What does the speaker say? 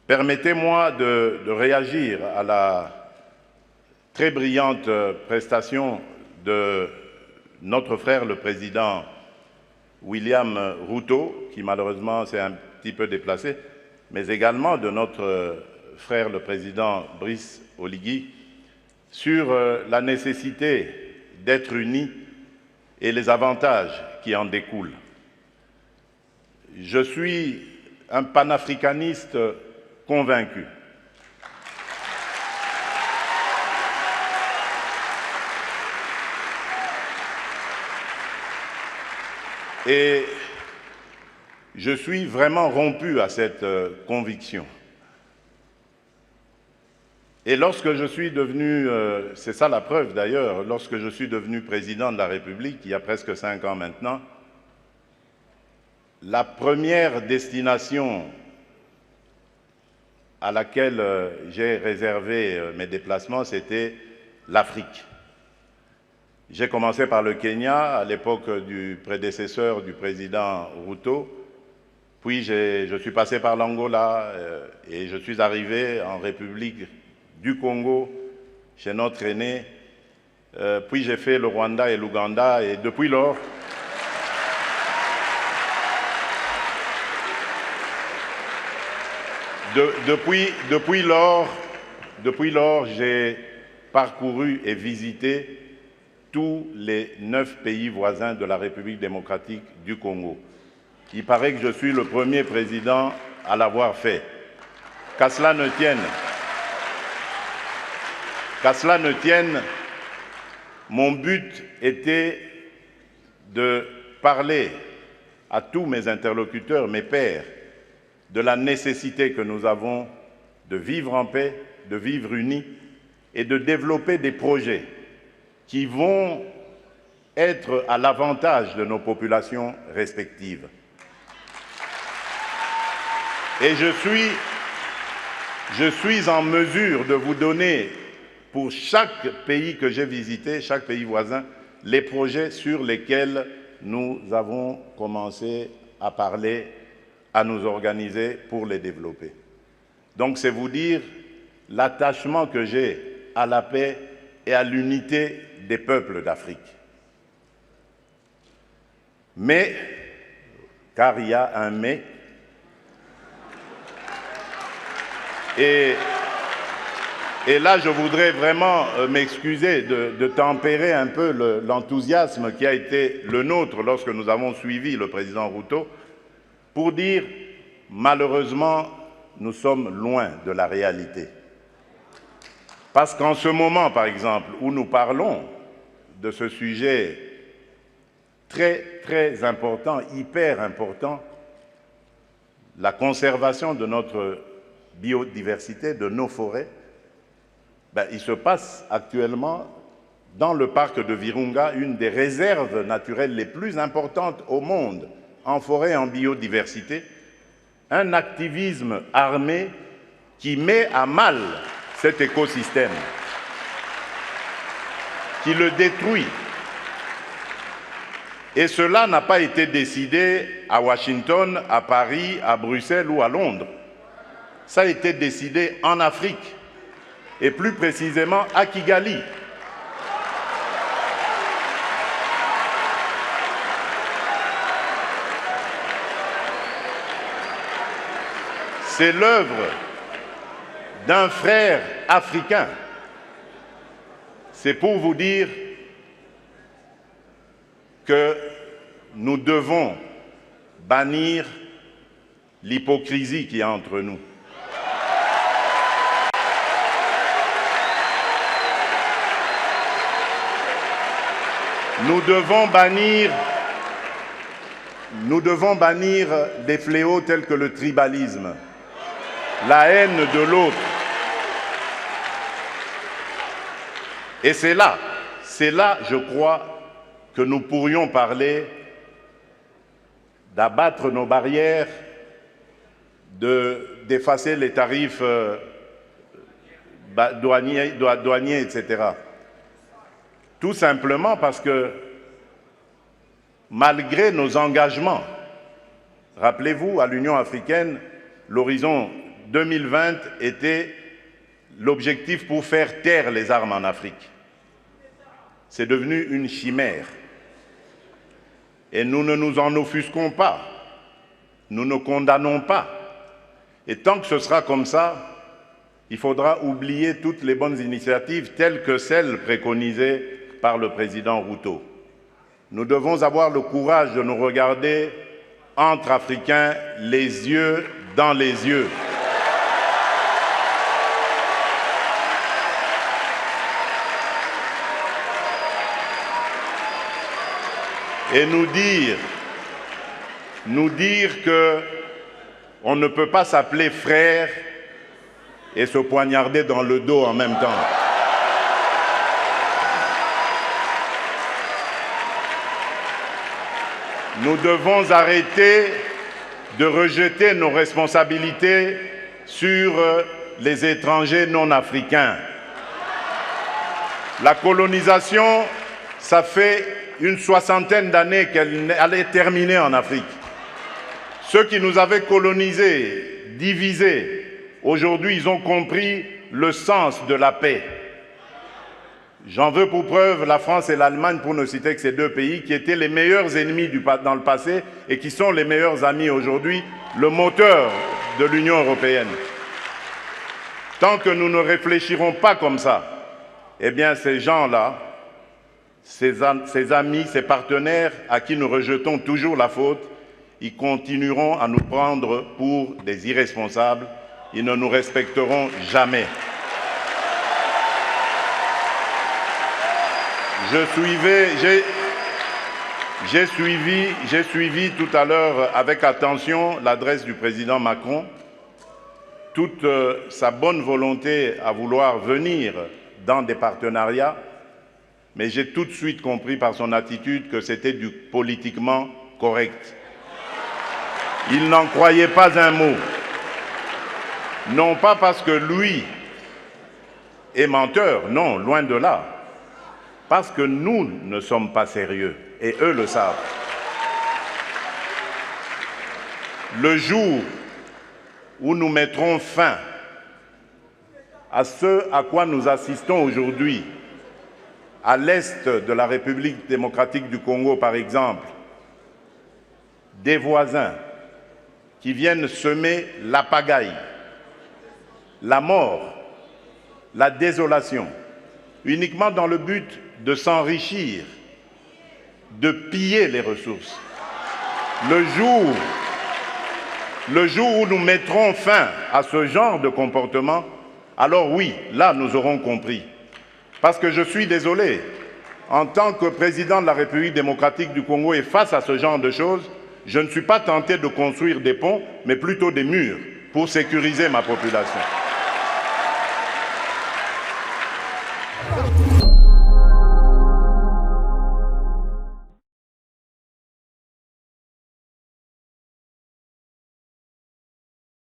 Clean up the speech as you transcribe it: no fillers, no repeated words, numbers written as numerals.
Permettez-moi de réagir à la très brillante prestation de notre frère le président William Ruto, qui malheureusement s'est un petit peu déplacé, mais également de notre frère le président Brice Oligui, sur la nécessité d'être unis et les avantages qui en découlent. Je suis un panafricaniste convaincu. Et je suis vraiment rompu à cette conviction. Et lorsque je suis devenu, c'est ça la preuve d'ailleurs, lorsque je suis devenu président de la République, il y a presque 5 ans maintenant, la première destination à laquelle j'ai réservé mes déplacements, c'était l'Afrique. J'ai commencé par le Kenya, à l'époque du prédécesseur du président Ruto, puis je suis passé par l'Angola et je suis arrivé en République du Congo, chez notre aîné, puis j'ai fait le Rwanda et l'Ouganda, et depuis lors, depuis lors, j'ai parcouru et visité tous les 9 pays voisins de la République démocratique du Congo. Il paraît que je suis le premier président à l'avoir fait. Qu'à cela ne tienne, mon but était de parler à tous mes interlocuteurs, mes pairs, de la nécessité que nous avons de vivre en paix, de vivre unis et de développer des projets qui vont être à l'avantage de nos populations respectives. Et je suis en mesure de vous donner, pour chaque pays que j'ai visité, chaque pays voisin, les projets sur lesquels nous avons commencé à parler, à nous organiser pour les développer. Donc c'est vous dire l'attachement que j'ai à la paix et à l'unité des peuples d'Afrique. Mais, car il y a un mais, et là je voudrais vraiment m'excuser de tempérer un peu l'enthousiasme qui a été le nôtre lorsque nous avons suivi le président Ruto, pour dire, malheureusement, nous sommes loin de la réalité. Parce qu'en ce moment, par exemple, où nous parlons de ce sujet très, très important, hyper important, la conservation de notre biodiversité, de nos forêts, il se passe actuellement dans le parc de Virunga, une des réserves naturelles les plus importantes au monde, en forêt et en biodiversité, un activisme armé qui met à mal cet écosystème, qui le détruit. Et cela n'a pas été décidé à Washington, à Paris, à Bruxelles ou à Londres. Ça a été décidé en Afrique, et plus précisément à Kigali. C'est l'œuvre d'un frère africain. C'est pour vous dire que nous devons bannir l'hypocrisie qui est entre nous. Nous devons bannir des fléaux tels que le tribalisme, la haine de l'autre. Et c'est là, je crois, que nous pourrions parler d'abattre nos barrières, d'effacer les tarifs douaniers, etc. Tout simplement parce que, malgré nos engagements, rappelez-vous, à l'Union africaine, l'horizon 2020 était l'objectif pour faire taire les armes en Afrique. C'est devenu une chimère. Et nous ne nous en offusquons pas. Nous ne condamnons pas. Et tant que ce sera comme ça, il faudra oublier toutes les bonnes initiatives telles que celles préconisées par le président Ruto. Nous devons avoir le courage de nous regarder entre Africains, les yeux dans les yeux. Et nous dire que on ne peut pas s'appeler frère et se poignarder dans le dos en même temps. Nous devons arrêter de rejeter nos responsabilités sur les étrangers non africains. La colonisation, ça fait une soixantaine d'années qu'elle allait terminer en Afrique. Ceux qui nous avaient colonisés, divisés, aujourd'hui ils ont compris le sens de la paix. J'en veux pour preuve la France et l'Allemagne, pour ne citer que ces deux pays, qui étaient les meilleurs ennemis dans le passé et qui sont les meilleurs amis aujourd'hui, le moteur de l'Union européenne. Tant que nous ne réfléchirons pas comme ça, eh bien ces gens-là, ces amis, ces partenaires à qui nous rejetons toujours la faute, ils continueront à nous prendre pour des irresponsables, ils ne nous respecteront jamais. J'ai suivi tout à l'heure avec attention l'adresse du président Macron, toute sa bonne volonté à vouloir venir dans des partenariats, mais j'ai tout de suite compris par son attitude que c'était du politiquement correct. Il n'en croyait pas un mot. Non pas parce que lui est menteur, non, loin de là. Parce que nous ne sommes pas sérieux, et eux le savent. Le jour où nous mettrons fin à ce à quoi nous assistons aujourd'hui, à l'est de la République démocratique du Congo par exemple, des voisins qui viennent semer la pagaille, la mort, la désolation, uniquement dans le but de s'enrichir, de piller les ressources. Le jour où nous mettrons fin à ce genre de comportement, alors oui, là nous aurons compris. Parce que je suis désolé, en tant que président de la République démocratique du Congo et face à ce genre de choses, je ne suis pas tenté de construire des ponts, mais plutôt des murs pour sécuriser ma population.